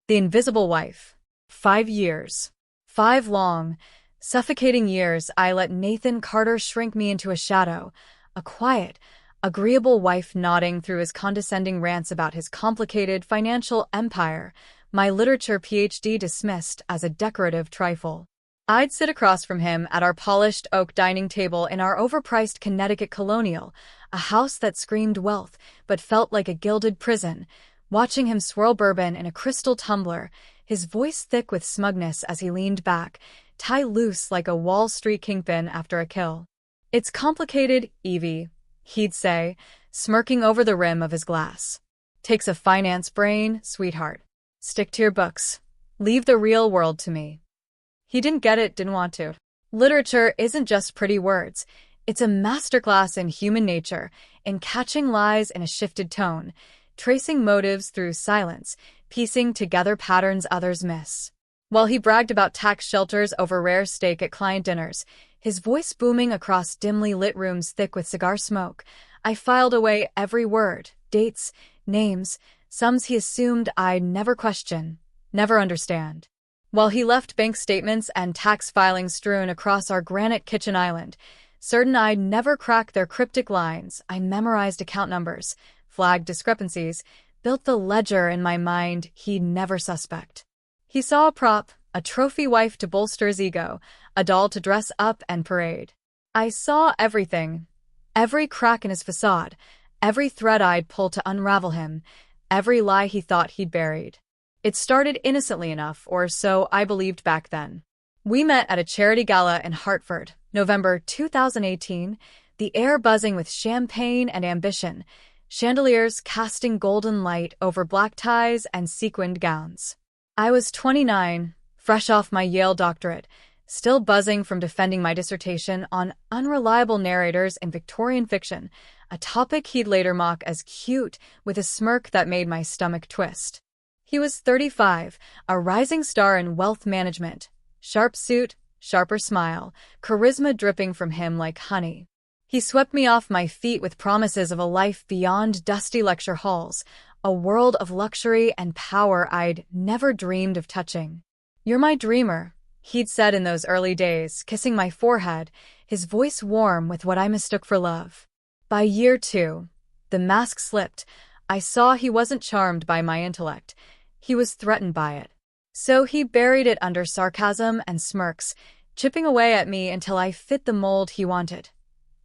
The Invisible Wife. 5 years. 5 long, suffocating years I let Nathan Carter shrink me into a shadow, a quiet, agreeable wife nodding through his condescending rants about his complicated financial empire, my literature PhD dismissed as a decorative trifle. I'd sit across from him at our polished oak dining table in our overpriced Connecticut Colonial, a house that screamed wealth but felt like a gilded prison, watching him swirl bourbon in a crystal tumbler, his voice thick with smugness as he leaned back, tie loose like a Wall Street kingpin after a kill. "It's complicated, Evie," he'd say, smirking over the rim of his glass. "Takes a finance brain, sweetheart. Stick to your books. Leave the real world to me." He didn't get it, didn't want to. Literature isn't just pretty words. It's a masterclass in human nature, in catching lies in a shifted tone, tracing motives through silence, piecing together patterns others miss. While he bragged about tax shelters over rare steak at client dinners, his voice booming across dimly lit rooms thick with cigar smoke, I filed away every word, dates, names, sums he assumed I'd never question, never understand. While he left bank statements and tax filings strewn across our granite kitchen island, certain I'd never crack their cryptic lines, I memorized account numbers, flagged discrepancies, built the ledger in my mind he'd never suspect. He saw a prop, a trophy wife to bolster his ego, a doll to dress up and parade. I saw everything, every crack in his facade, every thread I'd pull to unravel him, every lie he thought he'd buried. It started innocently enough, or so I believed back then. We met at a charity gala in Hartford, November 2018, the air buzzing with champagne and ambition, chandeliers casting golden light over black ties and sequined gowns. I was 29, fresh off my Yale doctorate, still buzzing from defending my dissertation on unreliable narrators in Victorian fiction, a topic he'd later mock as cute with a smirk that made my stomach twist. He was 35, a rising star in wealth management. Sharp suit, sharper smile, charisma dripping from him like honey. He swept me off my feet with promises of a life beyond dusty lecture halls, a world of luxury and power I'd never dreamed of touching. "You're my dreamer," he'd said in those early days, kissing my forehead, his voice warm with what I mistook for love. By year 2, the mask slipped. I saw he wasn't charmed by my intellect. He was threatened by it. So he buried it under sarcasm and smirks, chipping away at me until I fit the mold he wanted.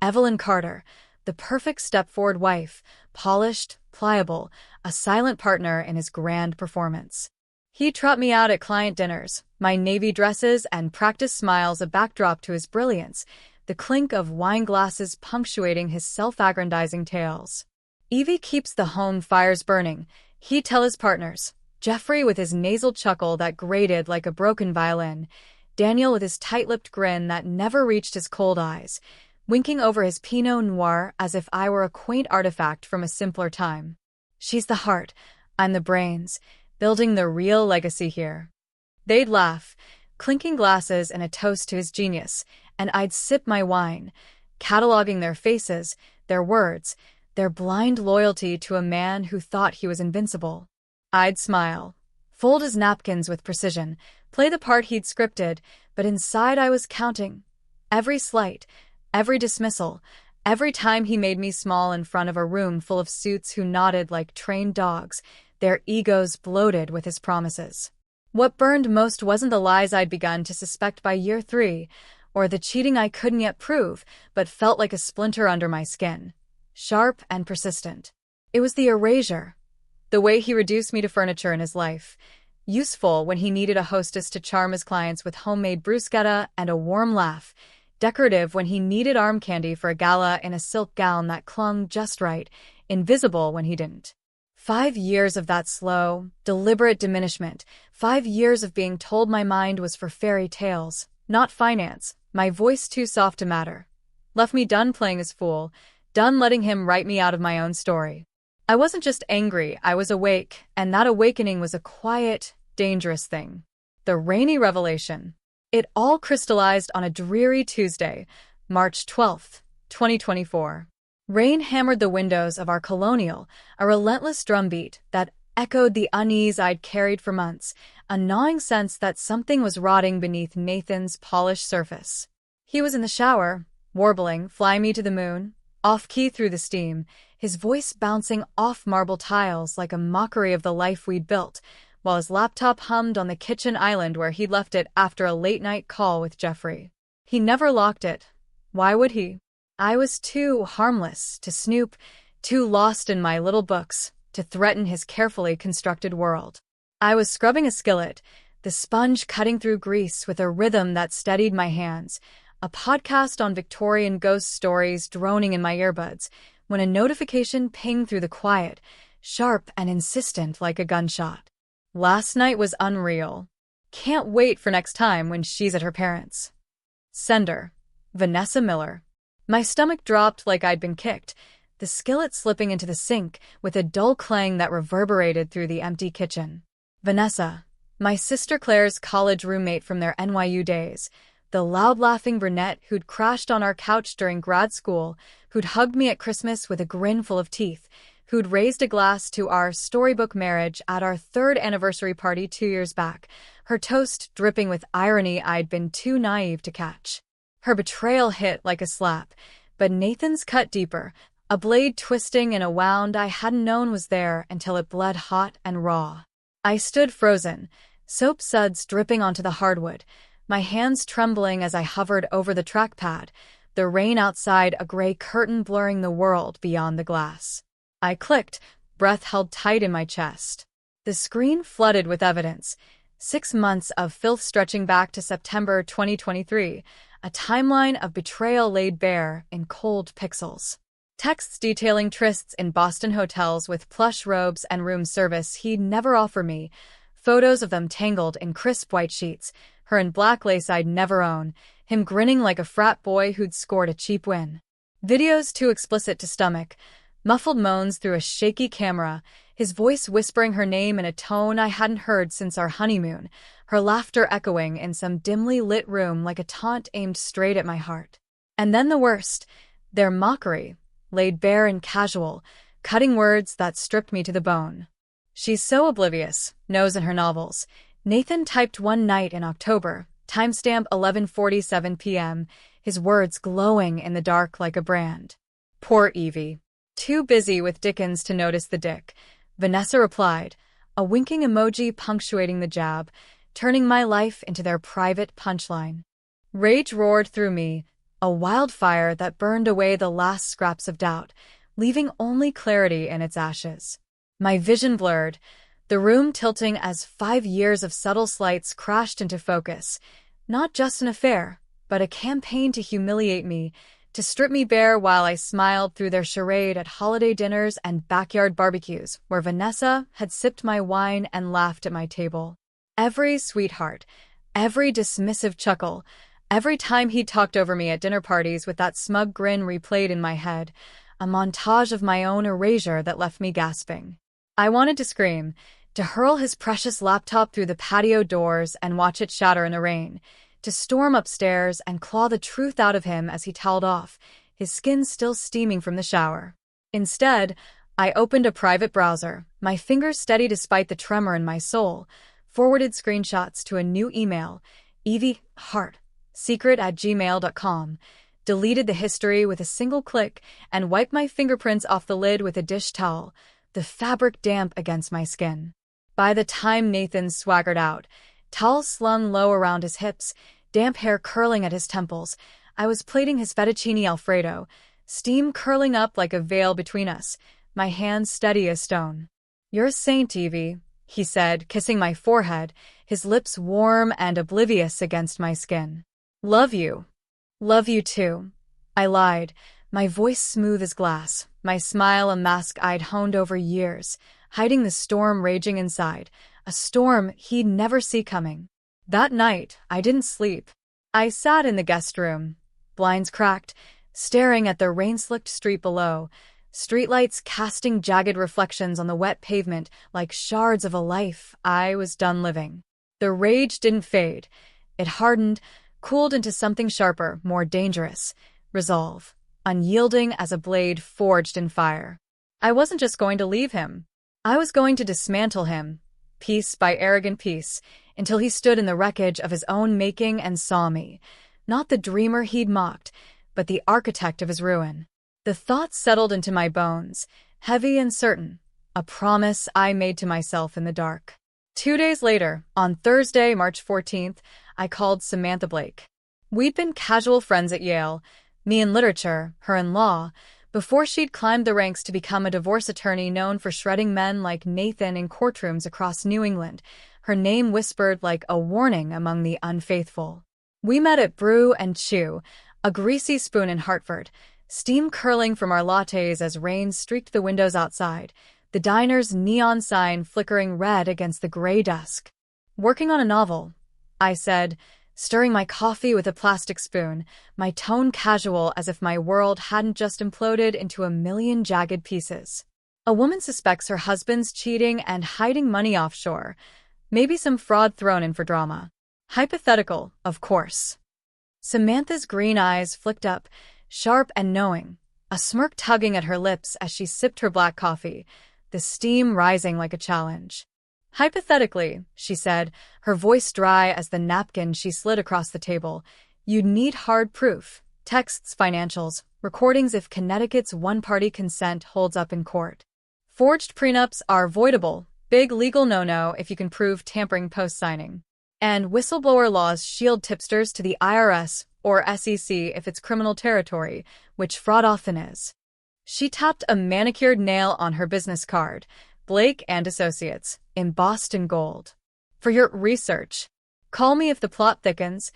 Evelyn Carter, the perfect step-forward wife, polished, pliable, a silent partner in his grand performance. He'd trot me out at client dinners, my navy dresses and practiced smiles a backdrop to his brilliance, the clink of wine glasses punctuating his self-aggrandizing tales. "Evie keeps the home fires burning," he'd tell his partners. Jeffrey with his nasal chuckle that grated like a broken violin, Daniel with his tight-lipped grin that never reached his cold eyes, winking over his Pinot Noir as if I were a quaint artifact from a simpler time. "She's the heart, I'm the brains, building the real legacy here." They'd laugh, clinking glasses in a toast to his genius, and I'd sip my wine, cataloging their faces, their words, their blind loyalty to a man who thought he was invincible. I'd smile, fold his napkins with precision, play the part he'd scripted, but inside I was counting. Every slight, every dismissal, every time he made me small in front of a room full of suits who nodded like trained dogs, their egos bloated with his promises. What burned most wasn't the lies I'd begun to suspect by year 3, or the cheating I couldn't yet prove, but felt like a splinter under my skin. Sharp and persistent. It was the erasure. The way he reduced me to furniture in his life. Useful when he needed a hostess to charm his clients with homemade bruschetta and a warm laugh. Decorative when he needed arm candy for a gala in a silk gown that clung just right. Invisible when he didn't. 5 years of that slow, deliberate diminishment. 5 years of being told my mind was for fairy tales, not finance, my voice too soft to matter. Left me done playing his fool, done letting him write me out of my own story. I wasn't just angry, I was awake, and that awakening was a quiet, dangerous thing. The rainy revelation. It all crystallized on a dreary Tuesday, March 12th, 2024. Rain hammered the windows of our colonial, a relentless drumbeat that echoed the unease I'd carried for months, a gnawing sense that something was rotting beneath Nathan's polished surface. He was in the shower, warbling, "Fly Me to the Moon," off-key through the steam, his voice bouncing off marble tiles like a mockery of the life we'd built, while his laptop hummed on the kitchen island where he'd left it after a late-night call with Jeffrey. He never locked it. Why would he? I was too harmless to snoop, too lost in my little books to threaten his carefully constructed world. I was scrubbing a skillet, the sponge cutting through grease with a rhythm that steadied my hands, a podcast on Victorian ghost stories droning in my earbuds, when a notification pinged through the quiet, sharp and insistent like a gunshot. Last night was unreal. Can't wait for next time when she's at her parents'. Sender, Vanessa Miller. My stomach dropped like I'd been kicked, the skillet slipping into the sink with a dull clang that reverberated through the empty kitchen. Vanessa, my sister Claire's college roommate from their NYU days, the loud-laughing brunette who'd crashed on our couch during grad school, who'd hugged me at Christmas with a grin full of teeth, who'd raised a glass to our storybook marriage at our 3rd anniversary party 2 years back, her toast dripping with irony I'd been too naive to catch. Her betrayal hit like a slap, but Nathan's cut deeper, a blade twisting in a wound I hadn't known was there until it bled hot and raw. I stood frozen, soap suds dripping onto the hardwood, my hands trembling as I hovered over the trackpad, the rain outside a gray curtain blurring the world beyond the glass. I clicked, breath held tight in my chest. The screen flooded with evidence. 6 months of filth stretching back to September 2023, a timeline of betrayal laid bare in cold pixels. Texts detailing trysts in Boston hotels with plush robes and room service he'd never offer me, photos of them tangled in crisp white sheets, her in black lace I'd never own, him grinning like a frat boy who'd scored a cheap win. Videos too explicit to stomach, muffled moans through a shaky camera, his voice whispering her name in a tone I hadn't heard since our honeymoon, her laughter echoing in some dimly lit room like a taunt aimed straight at my heart. And then the worst, their mockery, laid bare and casual, cutting words that stripped me to the bone. "She's so oblivious," knows in her novels. Nathan typed one night in October, timestamp 11:47 p.m., his words glowing in the dark like a brand. Poor Evie. Too busy with Dickens to notice the dick, Vanessa replied, a winking emoji punctuating the jab, turning my life into their private punchline. Rage roared through me, a wildfire that burned away the last scraps of doubt, leaving only clarity in its ashes. My vision blurred, the room tilting as 5 years of subtle slights crashed into focus. Not just an affair, but a campaign to humiliate me, to strip me bare while I smiled through their charade at holiday dinners and backyard barbecues, where Vanessa had sipped my wine and laughed at my table. Every sweetheart, every dismissive chuckle, every time he talked over me at dinner parties with that smug grin replayed in my head, a montage of my own erasure that left me gasping. I wanted to scream, to hurl his precious laptop through the patio doors and watch it shatter in the rain, to storm upstairs and claw the truth out of him as he toweled off, his skin still steaming from the shower. Instead, I opened a private browser, my fingers steady despite the tremor in my soul, forwarded screenshots to a new email, evieheartsecret@gmail.com, deleted the history with a single click, and wiped my fingerprints off the lid with a dish towel, the fabric damp against my skin. By the time Nathan swaggered out, towel slung low around his hips, damp hair curling at his temples, I was plating his fettuccine Alfredo, steam curling up like a veil between us, my hands steady as stone. "You're a saint, Evie," he said, kissing my forehead, his lips warm and oblivious against my skin. "Love you." "Love you too," I lied, my voice smooth as glass, my smile a mask I'd honed over years, hiding the storm raging inside, a storm he'd never see coming. That night, I didn't sleep. I sat in the guest room, blinds cracked, staring at the rain-slicked street below, streetlights casting jagged reflections on the wet pavement like shards of a life I was done living. The rage didn't fade. It hardened, cooled into something sharper, more dangerous, resolve, unyielding as a blade forged in fire. I wasn't just going to leave him. I was going to dismantle him, piece by arrogant piece, until he stood in the wreckage of his own making and saw me, not the dreamer he'd mocked, but the architect of his ruin. The thought settled into my bones, heavy and certain, a promise I made to myself in the dark. 2 days later, on Thursday, March 14th, I called Samantha Blake. We'd been casual friends at Yale, me in literature, her in law, before she'd climbed the ranks to become a divorce attorney known for shredding men like Nathan in courtrooms across New England, her name whispered like a warning among the unfaithful. We met at Brew and Chew, a greasy spoon in Hartford, steam curling from our lattes as rain streaked the windows outside, the diner's neon sign flickering red against the gray dusk. "Working on a novel," I said, stirring my coffee with a plastic spoon, my tone casual as if my world hadn't just imploded into a million jagged pieces. A woman suspects her husband's cheating and hiding money offshore, maybe some fraud thrown in for drama. Hypothetical, of course. Samantha's green eyes flicked up, sharp and knowing, a smirk tugging at her lips as she sipped her black coffee, the steam rising like a challenge. "Hypothetically," she said, her voice dry as the napkin she slid across the table, "you'd need hard proof, texts, financials, recordings if Connecticut's one-party consent holds up in court. Forged prenups are voidable, big legal no-no if you can prove tampering post-signing. And whistleblower laws shield tipsters to the IRS or SEC if it's criminal territory, which fraud often is." She tapped a manicured nail on her business card, Blake and Associates, embossed in gold. "For your research. Call me if the plot thickens,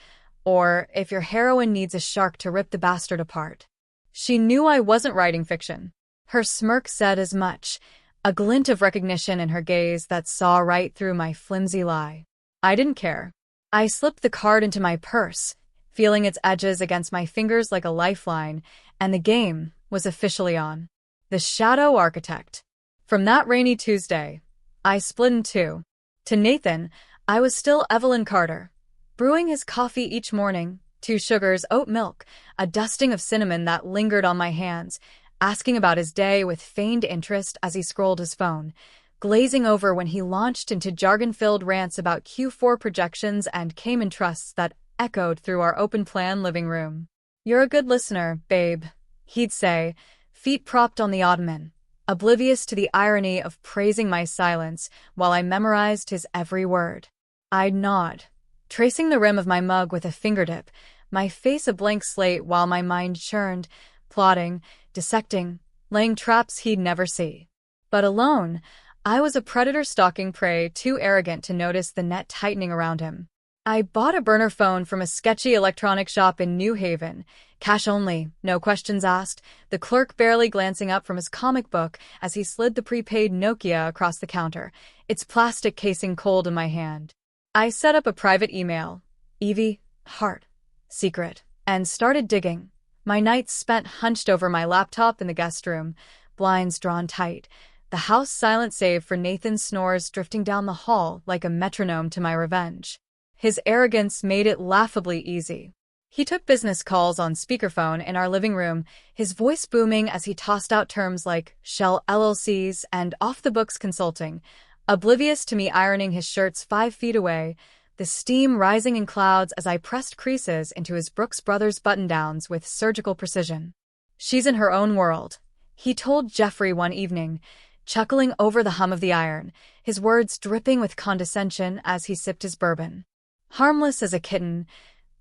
or if your heroine needs a shark to rip the bastard apart." She knew I wasn't writing fiction. Her smirk said as much, a glint of recognition in her gaze that saw right through my flimsy lie. I didn't care. I slipped the card into my purse, feeling its edges against my fingers like a lifeline, and the game was officially on. The Shadow Architect. From that rainy Tuesday, I split in two. To Nathan, I was still Evelyn Carter, brewing his coffee each morning, 2 sugars, oat milk, a dusting of cinnamon that lingered on my hands, asking about his day with feigned interest as he scrolled his phone, glazing over when he launched into jargon-filled rants about Q4 projections and Cayman trusts that echoed through our open-plan living room. "You're a good listener, babe," he'd say, feet propped on the ottoman, oblivious to the irony of praising my silence while I memorized his every word. I'd nod, tracing the rim of my mug with a fingertip, my face a blank slate while my mind churned, plotting, dissecting, laying traps he'd never see. But alone, I was a predator stalking prey too arrogant to notice the net tightening around him. I bought a burner phone from a sketchy electronic shop in New Haven, cash only, no questions asked, the clerk barely glancing up from his comic book as he slid the prepaid Nokia across the counter, its plastic casing cold in my hand. I set up a private email, Evie, heart, secret, and started digging. My nights spent hunched over my laptop in the guest room, blinds drawn tight, the house silent save for Nathan's snores drifting down the hall like a metronome to my revenge. His arrogance made it laughably easy. He took business calls on speakerphone in our living room, his voice booming as he tossed out terms like Shell LLCs and off-the-books consulting, oblivious to me ironing his shirts 5 feet away, the steam rising in clouds as I pressed creases into his Brooks Brothers button-downs with surgical precision. "She's in her own world," he told Jeffrey one evening, chuckling over the hum of the iron, his words dripping with condescension as he sipped his bourbon. "Harmless as a kitten,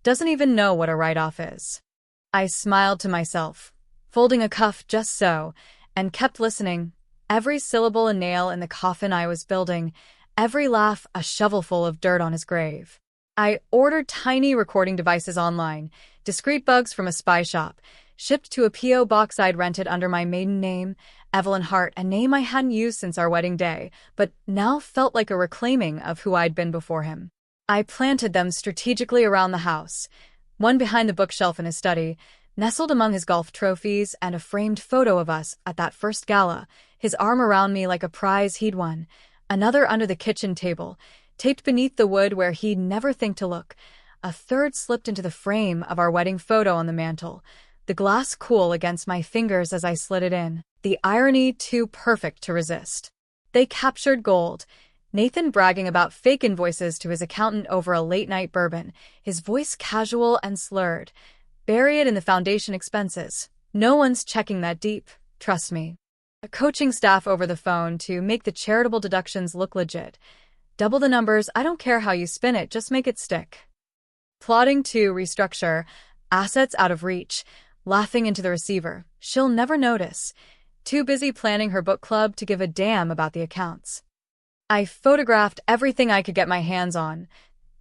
doesn't even know what a write-off is." I smiled to myself, folding a cuff just so, and kept listening, every syllable a nail in the coffin I was building, every laugh a shovelful of dirt on his grave. I ordered tiny recording devices online, discreet bugs from a spy shop, shipped to a P.O. box I'd rented under my maiden name, Evelyn Hart, a name I hadn't used since our wedding day, but now felt like a reclaiming of who I'd been before him. I planted them strategically around the house, one behind the bookshelf in his study, nestled among his golf trophies and a framed photo of us at that first gala, his arm around me like a prize he'd won, another under the kitchen table, taped beneath the wood where he'd never think to look, a third slipped into the frame of our wedding photo on the mantel, the glass cool against my fingers as I slid it in, the irony too perfect to resist. They captured gold. Nathan bragging about fake invoices to his accountant over a late-night bourbon, his voice casual and slurred. Bury it in the foundation expenses. No one's checking that deep, trust me. A coaching staff over the phone to make the charitable deductions look legit. Double the numbers, I don't care how you spin it, just make it stick. Plotting to restructure, assets out of reach, laughing into the receiver. She'll never notice. Too busy planning her book club to give a damn about the accounts. I photographed everything I could get my hands on.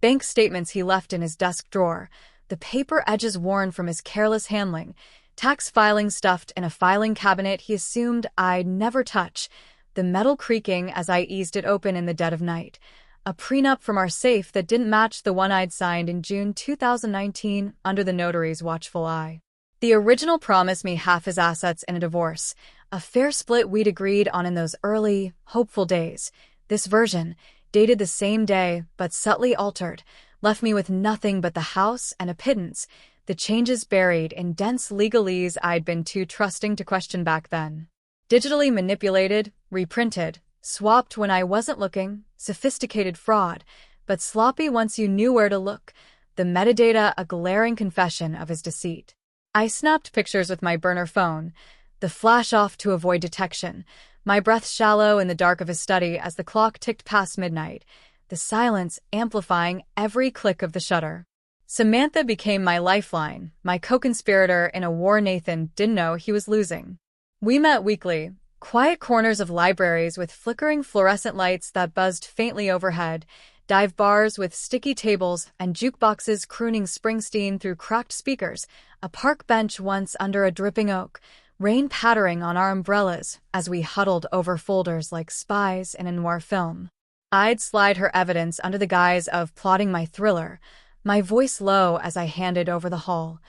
Bank statements he left in his desk drawer, the paper edges worn from his careless handling, tax filing stuffed in a filing cabinet he assumed I'd never touch, the metal creaking as I eased it open in the dead of night. A prenup from our safe that didn't match the one I'd signed in June 2019 under the notary's watchful eye. The original promised me half his assets in a divorce, a fair split we'd agreed on in those early, hopeful days. This version, dated the same day but subtly altered, left me with nothing but the house and a pittance, the changes buried in dense legalese I'd been too trusting to question back then. Digitally manipulated, reprinted, swapped when I wasn't looking, sophisticated fraud, but sloppy once you knew where to look, the metadata a glaring confession of his deceit. I snapped pictures with my burner phone, the flash off to avoid detection, my breath shallow in the dark of his study as the clock ticked past midnight, the silence amplifying every click of the shutter. Samantha became my lifeline, my co-conspirator in a war Nathan didn't know he was losing. We met weekly, quiet corners of libraries with flickering fluorescent lights that buzzed faintly overhead, dive bars with sticky tables and jukeboxes crooning Springsteen through cracked speakers, a park bench once under a dripping oak, rain pattering on our umbrellas as we huddled over folders like spies in a noir film. I'd slide her evidence under the guise of plotting my thriller, my voice low as I handed over the haul.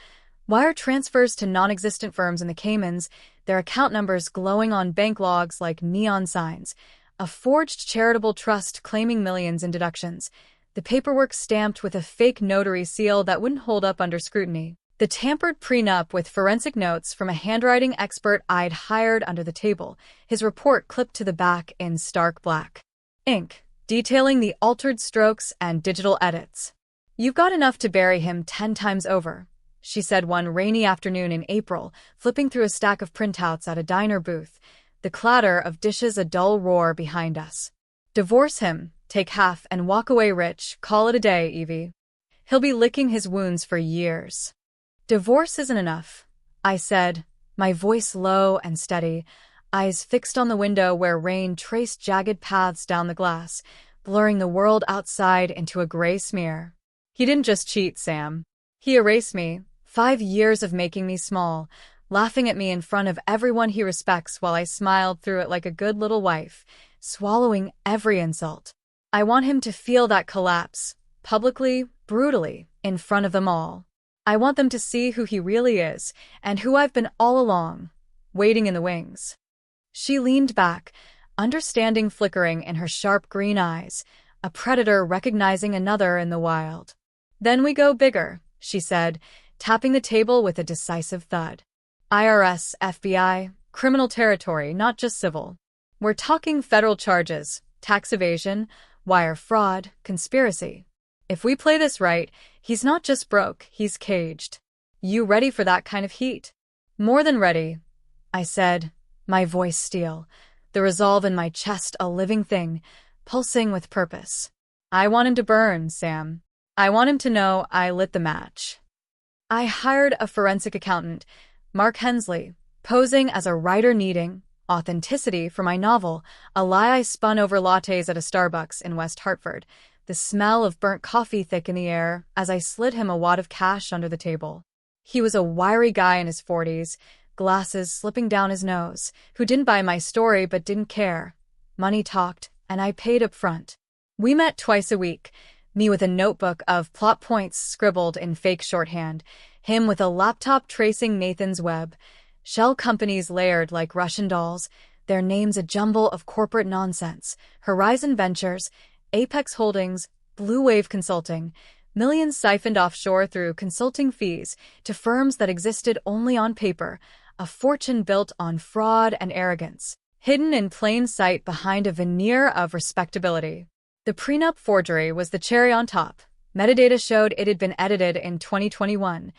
Wire transfers to non-existent firms in the Caymans, their account numbers glowing on bank logs like neon signs, a forged charitable trust claiming millions in deductions, the paperwork stamped with a fake notary seal that wouldn't hold up under scrutiny, the tampered prenup with forensic notes from a handwriting expert I'd hired under the table, his report clipped to the back in stark black ink, detailing the altered strokes and digital edits. You've got enough to bury him 10 times over, she said one rainy afternoon in April, flipping through a stack of printouts at a diner booth, the clatter of dishes a dull roar behind us. Divorce him, take half and walk away rich, call it a day, Evie. He'll be licking his wounds for years. Divorce isn't enough, I said, my voice low and steady, eyes fixed on the window where rain traced jagged paths down the glass, blurring the world outside into a gray smear. He didn't just cheat, Sam. He erased me, 5 years of making me small, laughing at me in front of everyone he respects while I smiled through it like a good little wife, swallowing every insult. I want him to feel that collapse, publicly, brutally, in front of them all. I want them to see who he really is, and who I've been all along, waiting in the wings. She leaned back, understanding flickering in her sharp green eyes, a predator recognizing another in the wild. Then we go bigger, she said, tapping the table with a decisive thud. IRS, FBI, criminal territory, not just civil. We're talking federal charges, tax evasion, wire fraud, conspiracy. If we play this right, he's not just broke, he's caged. You ready for that kind of heat? More than ready, I said, my voice steel, the resolve in my chest a living thing, pulsing with purpose. I want him to burn, Sam. I want him to know I lit the match. I hired a forensic accountant, Mark Hensley, posing as a writer needing authenticity for my novel, a lie I spun over lattes at a Starbucks in West Hartford, the smell of burnt coffee thick in the air as I slid him a wad of cash under the table. He was a wiry guy in his 40s, glasses slipping down his nose, who didn't buy my story but didn't care. Money talked, and I paid up front. We met twice a week, me with a notebook of plot points scribbled in fake shorthand, him with a laptop tracing Nathan's web, shell companies layered like Russian dolls, their names a jumble of corporate nonsense, Horizon Ventures, Apex Holdings, Blue Wave Consulting, millions siphoned offshore through consulting fees to firms that existed only on paper, a fortune built on fraud and arrogance. hidden in plain sight behind a veneer of respectability. The prenup forgery was the cherry on top. Metadata showed it had been edited in 2021,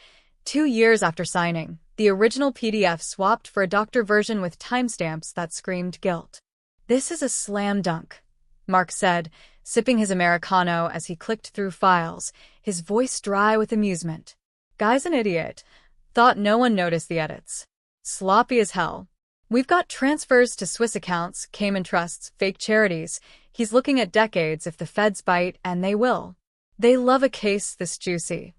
2 years after signing. The original PDF swapped for a doctor version with timestamps that screamed guilt. "This is a slam dunk," Mark said, sipping his Americano as he clicked through files, his voice dry with amusement. "Guy's an idiot. Thought no one noticed the edits. Sloppy as hell. We've got transfers to Swiss accounts, Cayman trusts, fake charities. He's looking at decades if the feds bite, and they will. They love a case this juicy."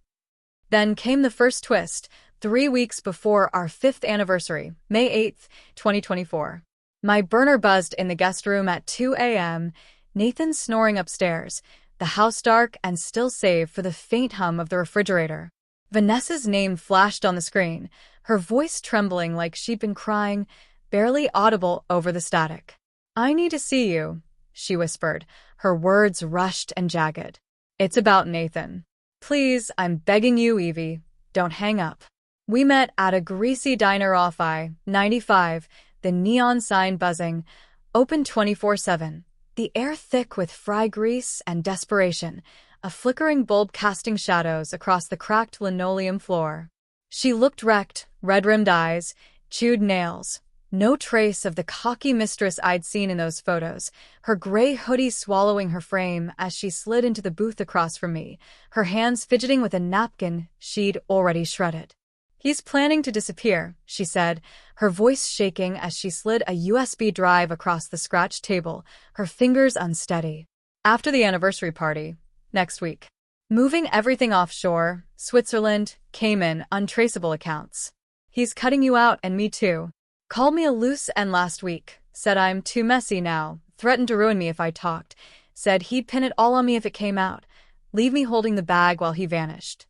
Then came the first twist, 3 weeks before our 5th anniversary, May 8th, 2024. My burner buzzed in the guest room at 2 a.m., Nathan snoring upstairs, the house dark and still save for the faint hum of the refrigerator. Vanessa's name flashed on the screen, her voice trembling like she'd been crying, barely audible over the static. "I need to see you," she whispered, her words rushed and jagged. "It's about Nathan. Please, I'm begging you, Evie, don't hang up." We met at a greasy diner off I-95, the neon sign buzzing, open 24/7, the air thick with fry grease and desperation, a flickering bulb casting shadows across the cracked linoleum floor. She looked wrecked, red-rimmed eyes, chewed nails. No trace of the cocky mistress I'd seen in those photos, her gray hoodie swallowing her frame as she slid into the booth across from me, her hands fidgeting with a napkin she'd already shredded. "He's planning to disappear," she said, her voice shaking as she slid a USB drive across the scratched table, her fingers unsteady. "After the anniversary party, next week. Moving everything offshore, Switzerland, Cayman, untraceable accounts. He's cutting you out and me too. Called me a loose end last week, said I'm too messy now, threatened to ruin me if I talked, said he'd pin it all on me if it came out, leave me holding the bag while he vanished."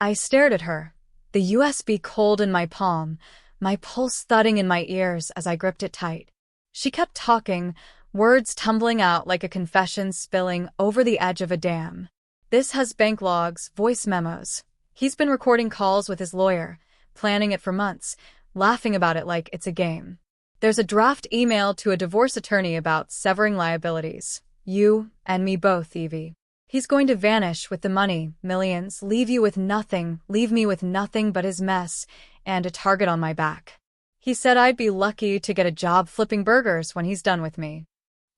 I stared at her, the USB cold in my palm, my pulse thudding in my ears as I gripped it tight. She kept talking, words tumbling out like a confession spilling over the edge of a dam. "This has bank logs, voice memos. He's been recording calls with his lawyer, planning it for months, laughing about it like it's a game. There's a draft email to a divorce attorney about severing liabilities. You and me both, Evie. He's going to vanish with the money, millions, leave you with nothing, leave me with nothing but his mess, and a target on my back. He said I'd be lucky to get a job flipping burgers when he's done with me."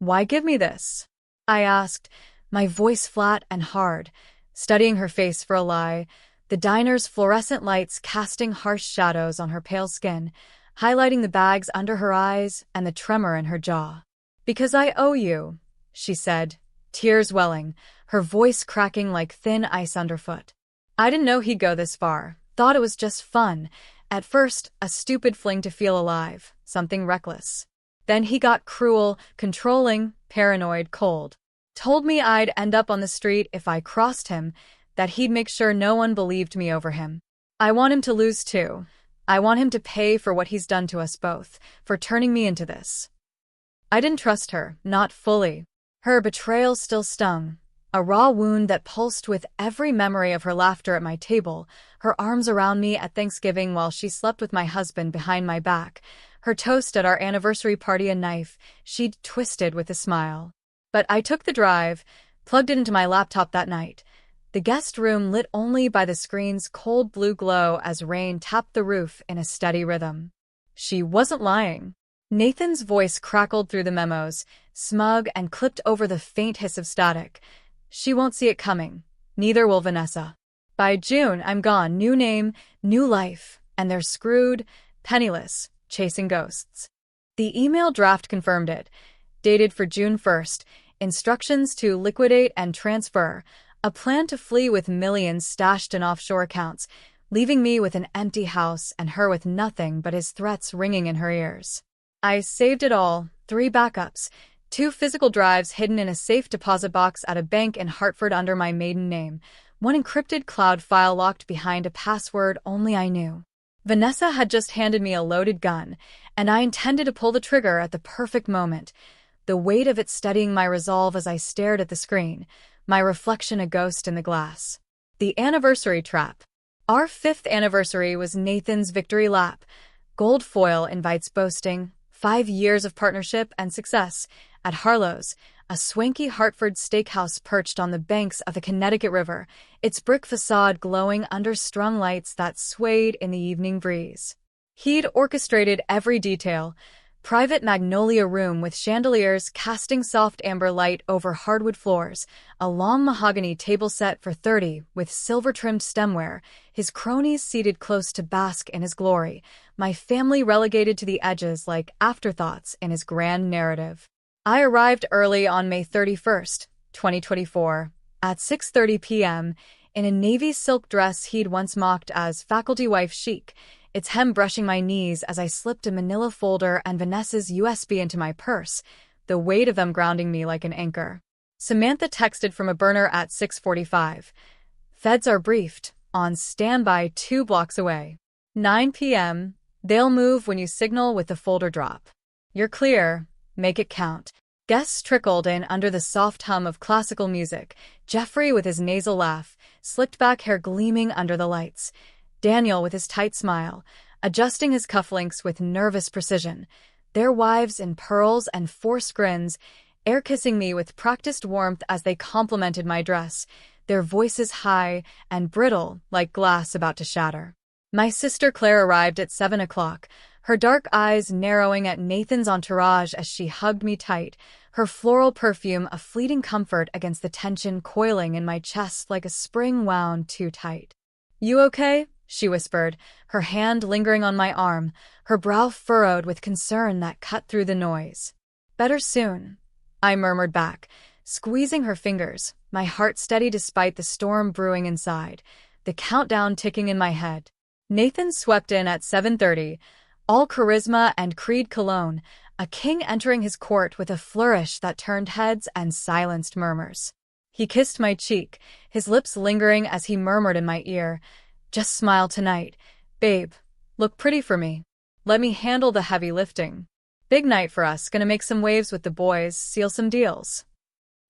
"Why give me this?" I asked, my voice flat and hard, studying her face for a lie, the diner's fluorescent lights casting harsh shadows on her pale skin, highlighting the bags under her eyes and the tremor in her jaw. "Because I owe you," she said, tears welling, her voice cracking like thin ice underfoot. I didn't know he'd go this far, thought it was just fun. At first, a stupid fling to feel alive, something reckless. Then he got cruel, controlling, paranoid, cold. Told me I'd end up on the street if I crossed him, that he'd make sure no one believed me over him. I want him to lose too. I want him to pay for what he's done to us both, for turning me into this. I didn't trust her, not fully. Her betrayal still stung, a raw wound that pulsed with every memory of her laughter at my table, her arms around me at Thanksgiving while she slept with my husband behind my back, her toast at our anniversary party a knife she'd twisted with a smile. But I took the drive, plugged it into my laptop that night, the guest room lit only by the screen's cold blue glow as rain tapped the roof in a steady rhythm. She wasn't lying. Nathan's voice crackled through the memos, smug and clipped over the faint hiss of static. "She won't see it coming. Neither will Vanessa. By June, I'm gone, new name, new life, and they're screwed, penniless, chasing ghosts." The email draft confirmed it, dated for June 1st, instructions to liquidate and transfer, a plan to flee with millions stashed in offshore accounts, leaving me with an empty house and her with nothing but his threats ringing in her ears. I saved it all, 3 backups, 2 physical drives hidden in a safe deposit box at a bank in Hartford under my maiden name, 1 encrypted cloud file locked behind a password only I knew. Vanessa had just handed me a loaded gun, and I intended to pull the trigger at the perfect moment, the weight of it steadying my resolve as I stared at the screen, my reflection a ghost in the glass. The anniversary trap. Our 5th anniversary was Nathan's victory lap. Gold foil invites boasting, 5 years of partnership and success. At Harlow's, a swanky Hartford steakhouse perched on the banks of the Connecticut River, its brick facade glowing under strung lights that swayed in the evening breeze. He'd orchestrated every detail. Private magnolia room with chandeliers casting soft amber light over hardwood floors, a long mahogany table set for 30 with silver-trimmed stemware, his cronies seated close to bask in his glory, my family relegated to the edges like afterthoughts in his grand narrative. I arrived early on May 31st, 2024, at 6:30 p.m., in a navy silk dress he'd once mocked as faculty wife chic, its hem brushing my knees as I slipped a manila folder and Vanessa's USB into my purse, the weight of them grounding me like an anchor. Samantha texted from a burner at 6:45. Feds are briefed, on standby 2 blocks away. 9 p.m. They'll move when you signal with the folder drop. You're clear. Make it count. Guests trickled in under the soft hum of classical music, Jeffrey with his nasal laugh, slicked back hair gleaming under the lights. Daniel with his tight smile, adjusting his cufflinks with nervous precision, their wives in pearls and forced grins, air-kissing me with practiced warmth as they complimented my dress, their voices high and brittle like glass about to shatter. My sister Claire arrived at 7 o'clock, her dark eyes narrowing at Nathan's entourage as she hugged me tight, her floral perfume a fleeting comfort against the tension coiling in my chest like a spring wound too tight. "You okay?" she whispered, her hand lingering on my arm, her brow furrowed with concern that cut through the noise. "Better soon," I murmured back, squeezing her fingers, my heart steady despite the storm brewing inside, the countdown ticking in my head. Nathan swept in at 7:30, all charisma and Creed cologne, a king entering his court with a flourish that turned heads and silenced murmurs. He kissed my cheek, his lips lingering as he murmured in my ear, "Just smile tonight. Babe, look pretty for me. Let me handle the heavy lifting. Big night for us, gonna make some waves with the boys, seal some deals."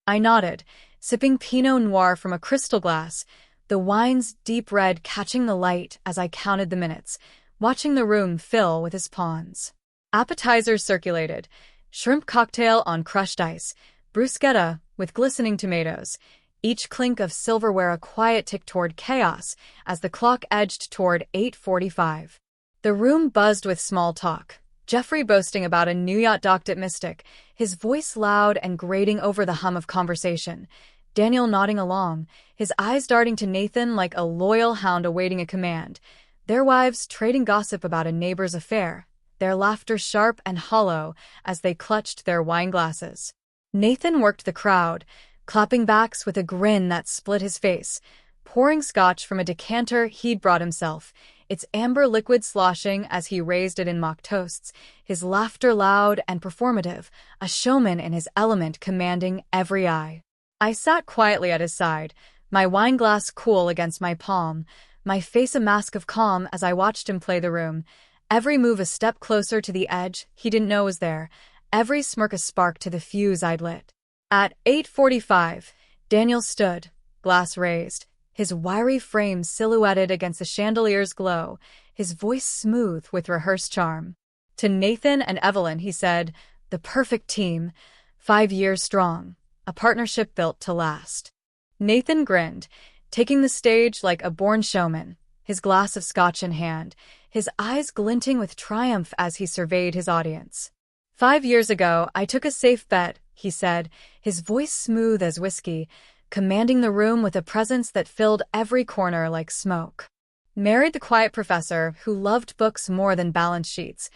I nodded, sipping Pinot Noir from a crystal glass, the wine's deep red catching the light as I counted the minutes, watching the room fill with his pawns. Appetizers circulated, shrimp cocktail on crushed ice, bruschetta with glistening tomatoes, each clink of silverware a quiet tick toward chaos as the clock edged toward 8:45. The room buzzed with small talk, Jeffrey boasting about a new yacht docked at Mystic, his voice loud and grating over the hum of conversation, Daniel nodding along, his eyes darting to Nathan like a loyal hound awaiting a command, their wives trading gossip about a neighbor's affair, their laughter sharp and hollow as they clutched their wine glasses. Nathan worked the crowd, clapping backs with a grin that split his face, pouring scotch from a decanter he'd brought himself, its amber liquid sloshing as he raised it in mock toasts, his laughter loud and performative, a showman in his element commanding every eye. I sat quietly at his side, my wine glass cool against my palm, my face a mask of calm as I watched him play the room, every move a step closer to the edge he didn't know was there, every smirk a spark to the fuse I'd lit. At 8:45, Daniel stood, glass raised, his wiry frame silhouetted against the chandelier's glow, his voice smooth with rehearsed charm. To Nathan and Evelyn he said, "The perfect team, 5 years strong, a partnership built to last." Nathan grinned, taking the stage like a born showman, his glass of scotch in hand, his eyes glinting with triumph as he surveyed his audience. "5 years ago, I took a safe bet," he said, his voice smooth as whiskey, commanding the room with a presence that filled every corner like smoke. "Married the quiet professor who loved books more than balance sheets.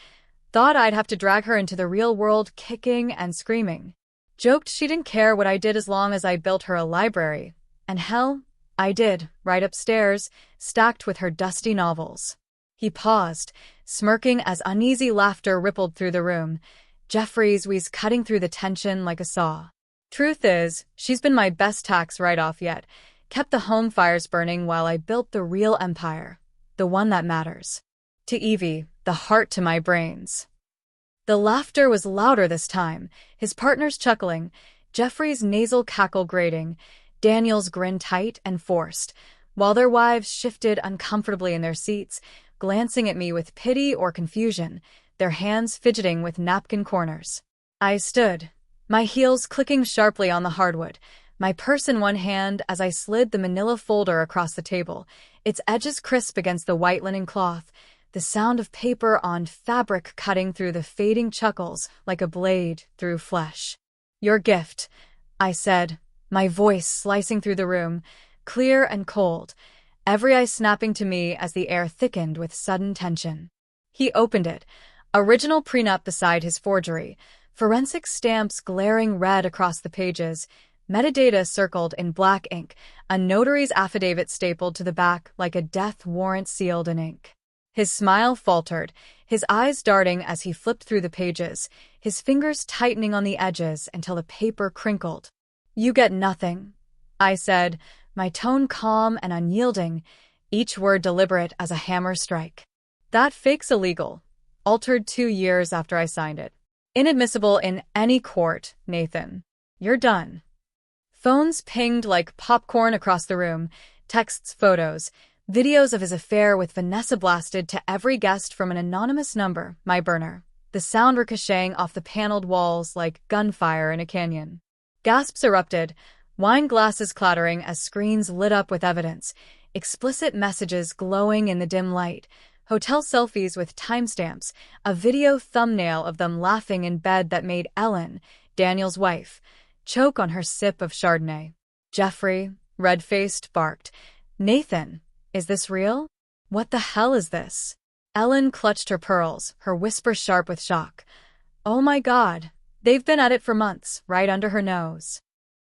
Thought I'd have to drag her into the real world kicking and screaming. Joked she didn't care what I did as long as I built her a library. And hell, I did, right upstairs, stacked with her dusty novels." He paused, smirking as uneasy laughter rippled through the room, Jeffrey's wheeze cutting through the tension like a saw. "Truth is, she's been my best tax write-off yet, kept the home fires burning while I built the real empire, the one that matters." To Evie, the heart to my brains. The laughter was louder this time, his partners chuckling, Jeffrey's nasal cackle grating, Daniel's grin tight and forced, while their wives shifted uncomfortably in their seats, glancing at me with pity or confusion, their hands fidgeting with napkin corners. I stood, my heels clicking sharply on the hardwood, my purse in one hand as I slid the manila folder across the table, its edges crisp against the white linen cloth, the sound of paper on fabric cutting through the fading chuckles like a blade through flesh. "Your gift," I said, my voice slicing through the room, clear and cold, every eye snapping to me as the air thickened with sudden tension. He opened it, original prenup beside his forgery, forensic stamps glaring red across the pages, metadata circled in black ink, a notary's affidavit stapled to the back like a death warrant sealed in ink. His smile faltered, his eyes darting as he flipped through the pages, his fingers tightening on the edges until the paper crinkled. "You get nothing," I said, my tone calm and unyielding, each word deliberate as a hammer strike. "That fake's illegal, altered 2 years after I signed it. Inadmissible in any court, Nathan. You're done." Phones pinged like popcorn across the room, texts, photos, videos of his affair with Vanessa blasted to every guest from an anonymous number, my burner, the sound ricocheting off the paneled walls like gunfire in a canyon. Gasps erupted, wine glasses clattering as screens lit up with evidence, explicit messages glowing in the dim light, hotel selfies with timestamps, a video thumbnail of them laughing in bed that made Ellen, Daniel's wife, choke on her sip of Chardonnay. Jeffrey, red-faced, barked, "Nathan, is this real? What the hell is this?" Ellen clutched her pearls, her whisper sharp with shock. "Oh my God, they've been at it for months, right under her nose."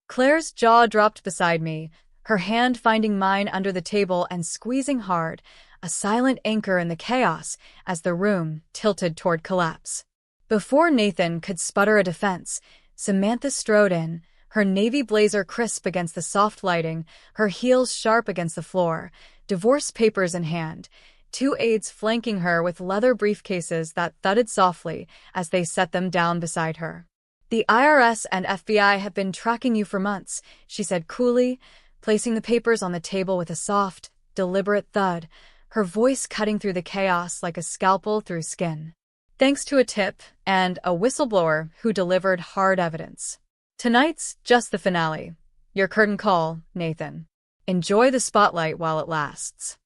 Claire's jaw dropped beside me, her hand finding mine under the table and squeezing hard, a silent anchor in the chaos as the room tilted toward collapse. Before Nathan could sputter a defense, Samantha strode in, her navy blazer crisp against the soft lighting, her heels sharp against the floor, divorce papers in hand, 2 aides flanking her with leather briefcases that thudded softly as they set them down beside her. "The IRS and FBI have been tracking you for months," she said coolly, placing the papers on the table with a soft, deliberate thud, her voice cutting through the chaos like a scalpel through skin. "Thanks to a tip and a whistleblower who delivered hard evidence. Tonight's just the finale. Your curtain call, Nathan. Enjoy the spotlight while it lasts."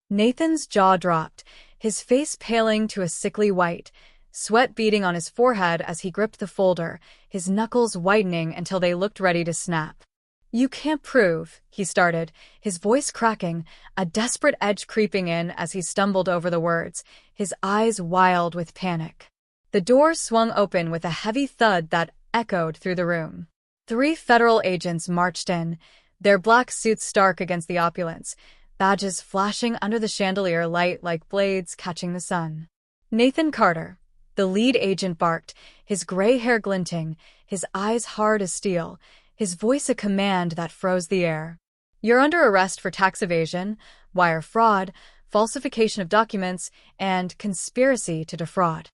Nathan's jaw dropped, his face paling to a sickly white, sweat beading on his forehead as he gripped the folder, his knuckles whitening until they looked ready to snap. "You can't prove," he started, his voice cracking, a desperate edge creeping in as he stumbled over the words, his eyes wild with panic. The door swung open with a heavy thud that echoed through the room. 3 federal agents marched in, their black suits stark against the opulence, badges flashing under the chandelier light like blades catching the sun. "Nathan Carter," the lead agent barked, his gray hair glinting, his eyes hard as steel, his voice a command that froze the air. "You're under arrest for tax evasion, wire fraud, falsification of documents, and conspiracy to defraud."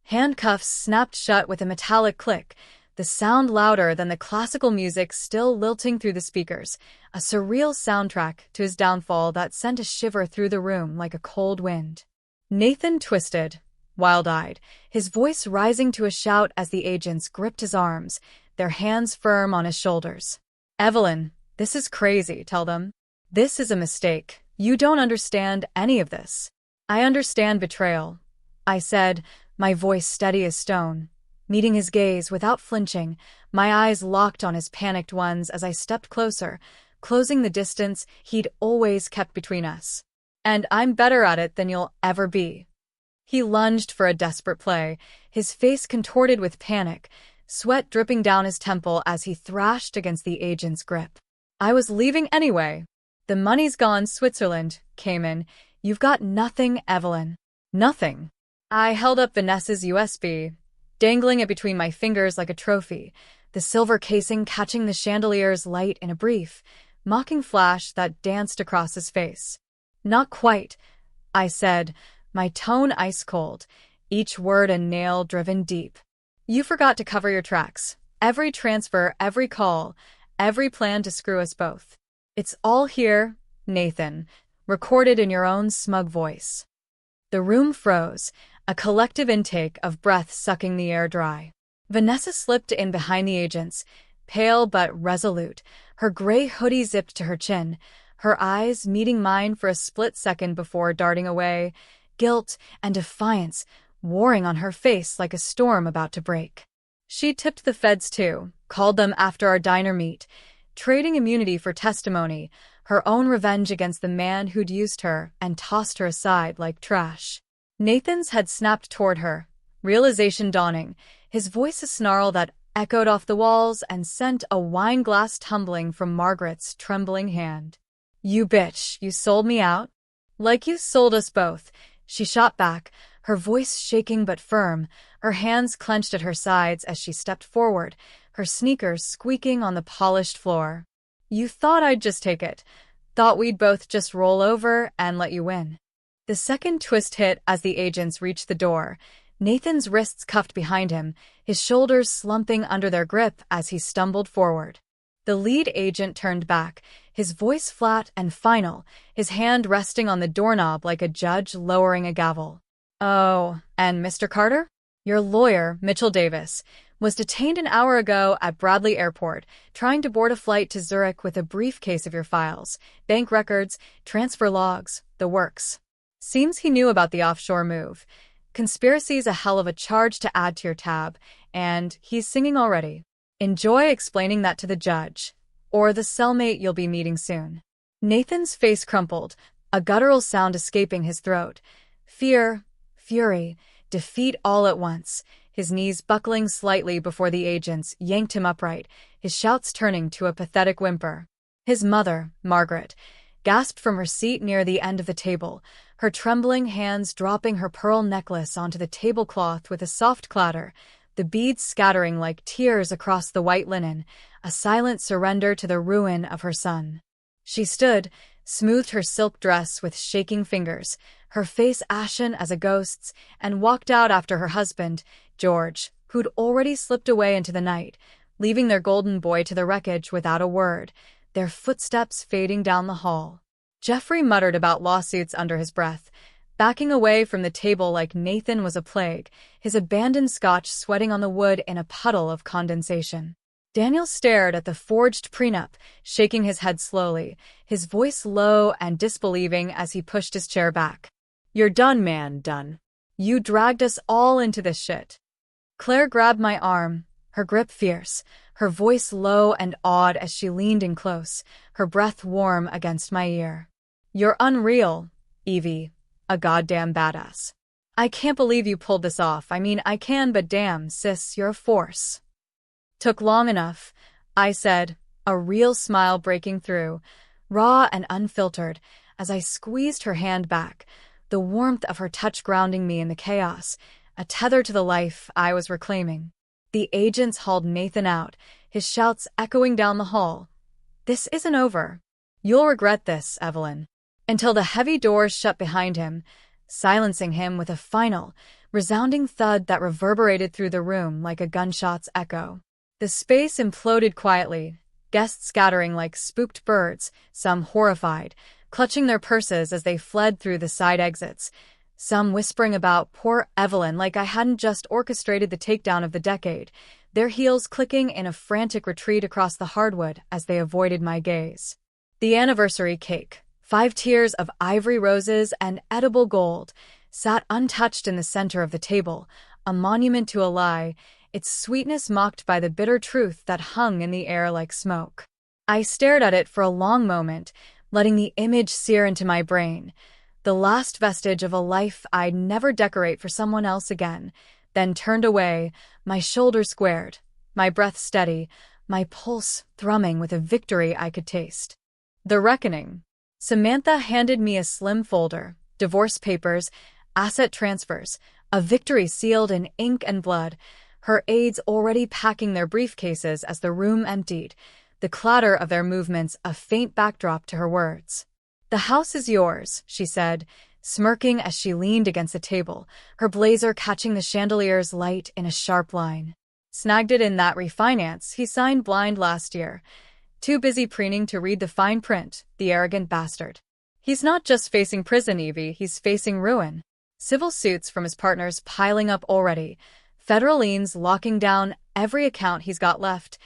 Handcuffs snapped shut with a metallic click, the sound louder than the classical music still lilting through the speakers, a surreal soundtrack to his downfall that sent a shiver through the room like a cold wind. Nathan twisted, wild-eyed, his voice rising to a shout as the agents gripped his arms, their hands firm on his shoulders. "Evelyn, this is crazy, tell them. This is a mistake. You don't understand any of this." "I understand betrayal," I said, my voice steady as stone. Meeting his gaze without flinching, my eyes locked on his panicked ones as I stepped closer, closing the distance he'd always kept between us. "And I'm better at it than you'll ever be." He lunged for a desperate play, his face contorted with panic, sweat dripping down his temple as he thrashed against the agent's grip. "I was leaving anyway. The money's gone, Switzerland, Cayman. You've got nothing, Evelyn. Nothing." I held up Vanessa's USB, dangling it between my fingers like a trophy, the silver casing catching the chandelier's light in a brief, mocking flash that danced across his face. "Not quite," I said, my tone ice-cold, each word a nail driven deep. "You forgot to cover your tracks. Every transfer, every call, every plan to screw us both. It's all here, Nathan, recorded in your own smug voice." The room froze, a collective intake of breath sucking the air dry. Vanessa slipped in behind the agents, pale but resolute, her gray hoodie zipped to her chin, her eyes meeting mine for a split second before darting away, guilt and defiance warring on her face like a storm about to break. She tipped the feds too, called them after our diner meet, trading immunity for testimony, her own revenge against the man who'd used her and tossed her aside like trash. Nathan's had snapped toward her, realization dawning, his voice a snarl that echoed off the walls and sent a wine glass tumbling from Margaret's trembling hand. "You bitch, you sold me out? Like you sold us both," she shot back, her voice shaking but firm, her hands clenched at her sides as she stepped forward, her sneakers squeaking on the polished floor. "You thought I'd just take it. Thought we'd both just roll over and let you win." The second twist hit as the agents reached the door, Nathan's wrists cuffed behind him, his shoulders slumping under their grip as he stumbled forward. The lead agent turned back, his voice flat and final, his hand resting on the doorknob like a judge lowering a gavel. "Oh, and Mr. Carter? Your lawyer, Mitchell Davis, was detained an hour ago at Bradley Airport, trying to board a flight to Zurich with a briefcase of your files, bank records, transfer logs, the works. Seems he knew about the offshore move. Conspiracy's a hell of a charge to add to your tab, and he's singing already. Enjoy explaining that to the judge, or the cellmate you'll be meeting soon." Nathan's face crumpled, a guttural sound escaping his throat. Fear, fury, defeat all at once, his knees buckling slightly before the agents yanked him upright, his shouts turning to a pathetic whimper. His mother, Margaret, gasped from her seat near the end of the table, her trembling hands dropping her pearl necklace onto the tablecloth with a soft clatter, the beads scattering like tears across the white linen, a silent surrender to the ruin of her son. She stood, smoothed her silk dress with shaking fingers, her face ashen as a ghost's, and walked out after her husband, George, who'd already slipped away into the night, leaving their golden boy to the wreckage without a word, their footsteps fading down the hall. Jeffrey muttered about lawsuits under his breath, backing away from the table like Nathan was a plague, his abandoned scotch sweating on the wood in a puddle of condensation. Daniel stared at the forged prenup, shaking his head slowly, his voice low and disbelieving as he pushed his chair back. "You're done, man, done. You dragged us all into this shit." Claire grabbed my arm, her grip fierce, her voice low and awed as she leaned in close, her breath warm against my ear. "You're unreal, Evie, a goddamn badass. I can't believe you pulled this off. I mean, I can, but damn, sis, you're a force." "Took long enough," I said, a real smile breaking through, raw and unfiltered, as I squeezed her hand back, the warmth of her touch grounding me in the chaos, a tether to the life I was reclaiming. The agents hauled Nathan out, his shouts echoing down the hall. "This isn't over. You'll regret this, Evelyn." Until the heavy doors shut behind him, silencing him with a final, resounding thud that reverberated through the room like a gunshot's echo. The space imploded quietly, guests scattering like spooked birds, some horrified, clutching their purses as they fled through the side exits, some whispering about poor Evelyn like I hadn't just orchestrated the takedown of the decade, their heels clicking in a frantic retreat across the hardwood as they avoided my gaze. The anniversary cake, 5 tiers of ivory roses and edible gold, sat untouched in the center of the table, a monument to a lie, its sweetness mocked by the bitter truth that hung in the air like smoke. I stared at it for a long moment, letting the image sear into my brain, the last vestige of a life I'd never decorate for someone else again, then turned away, my shoulders squared, my breath steady, my pulse thrumming with a victory I could taste. The reckoning. Samantha handed me a slim folder, divorce papers, asset transfers, a victory sealed in ink and blood, her aides already packing their briefcases as the room emptied, the clatter of their movements a faint backdrop to her words. "The house is yours," she said, smirking as she leaned against the table, her blazer catching the chandelier's light in a sharp line. "Snagged it in that refinance he signed blind last year. Too busy preening to read the fine print, the arrogant bastard. He's not just facing prison, Evie, he's facing ruin." Civil suits from his partners piling up already. Federal liens locking down every account he's got left.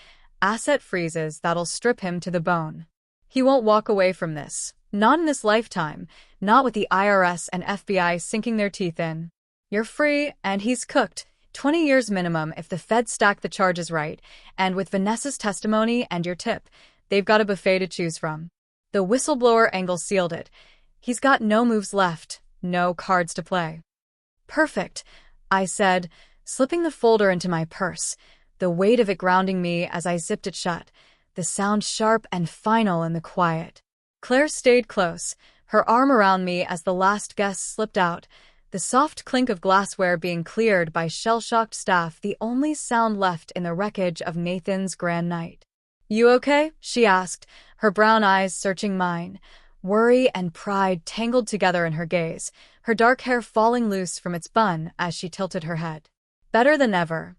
Asset freezes that'll strip him to the bone. He won't walk away from this. Not in this lifetime. Not with the IRS and FBI sinking their teeth in. You're free, and he's cooked. 20 years minimum if the feds stack the charges right, and with Vanessa's testimony and your tip, they've got a buffet to choose from. The whistleblower angle sealed it. He's got no moves left, no cards to play. Perfect, I said, slipping the folder into my purse, the weight of it grounding me as I zipped it shut, the sound sharp and final in the quiet. Claire stayed close, her arm around me as the last guest slipped out, the soft clink of glassware being cleared by shell-shocked staff, the only sound left in the wreckage of Nathan's grand night. "You okay?" she asked, her brown eyes searching mine, worry and pride tangled together in her gaze, her dark hair falling loose from its bun as she tilted her head. "Better than ever,"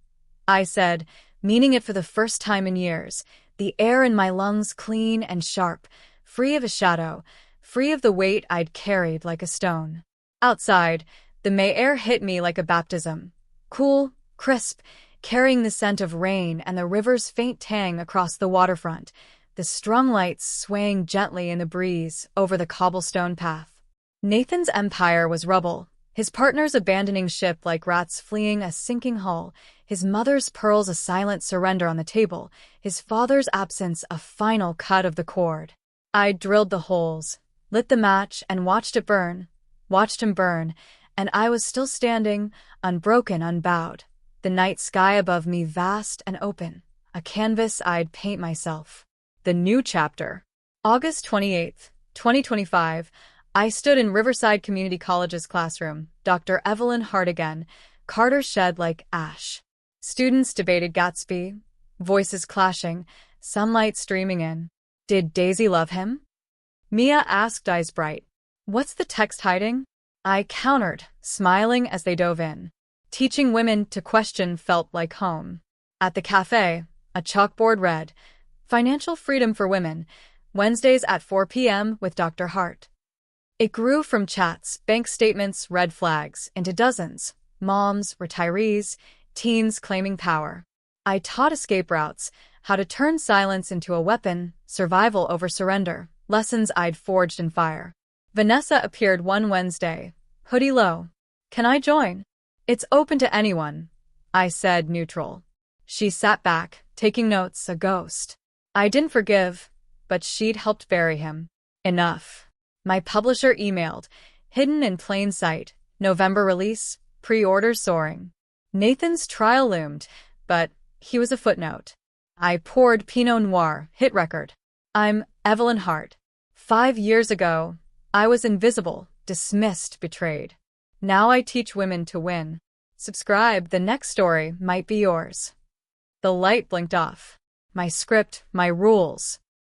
I said, meaning it for the first time in years, the air in my lungs clean and sharp, free of a shadow, free of the weight I'd carried like a stone. Outside, the May air hit me like a baptism. Cool, crisp, carrying the scent of rain and the river's faint tang across the waterfront, the strung lights swaying gently in the breeze over the cobblestone path. Nathan's empire was rubble, his partners abandoning ship like rats fleeing a sinking hull, his mother's pearls a silent surrender on the table, his father's absence a final cut of the cord. I drilled the holes, lit the match, and watched it burn, watched him burn, and I was still standing, unbroken, unbowed, the night sky above me vast and open, a canvas I'd paint myself. The new chapter. August 28th, 2025, I stood in Riverside Community College's classroom, Dr. Evelyn Hart again, Carter shed like ash. Students debated Gatsby, voices clashing, sunlight streaming in. Did Daisy love him? Mia asked, eyes bright. What's the text hiding? I countered, smiling as they dove in. Teaching women to question felt like home. At the cafe, a chalkboard read, Financial Freedom for Women, Wednesdays at 4 p.m. with Dr. Hart. It grew from chats, bank statements, red flags, into dozens. Moms, retirees, teens claiming power. I taught escape routes, how to turn silence into a weapon, survival over surrender, lessons I'd forged in fire. Vanessa appeared one Wednesday, hoodie low. Can I join? It's open to anyone, I said, neutral. She sat back, taking notes, a ghost. I didn't forgive, but she'd helped bury him. Enough. My publisher emailed, hidden in plain sight, November release, pre-orders soaring. Nathan's trial loomed, but he was a footnote. I poured Pinot Noir, hit record. I'm Evelyn Hart. 5 years ago, I was invisible, dismissed, betrayed. Now I teach women to win. Subscribe, the next story might be yours. The light blinked off. My script, my rules.